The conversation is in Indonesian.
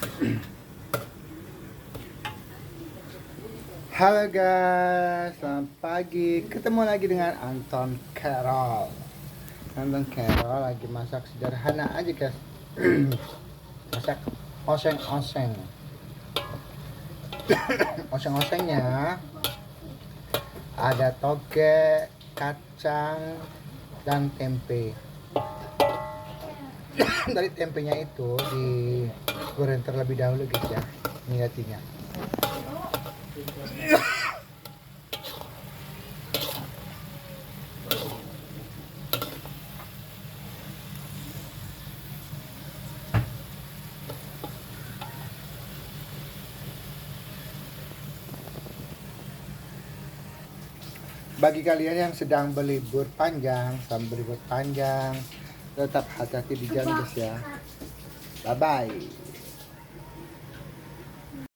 Halo guys, selamat pagi. Ketemu lagi dengan Anton Carol. Anton Carol lagi masak sederhana aja guys. Masak oseng-oseng. Oseng-osengnya ada toge, kacang, dan tempe. Dari tempenya itu digoreng terlebih dahulu guys ya. Minyak. Bagi kalian yang sedang berlibur panjang, tetap hati-hati di jalan guys ya. Bye bye.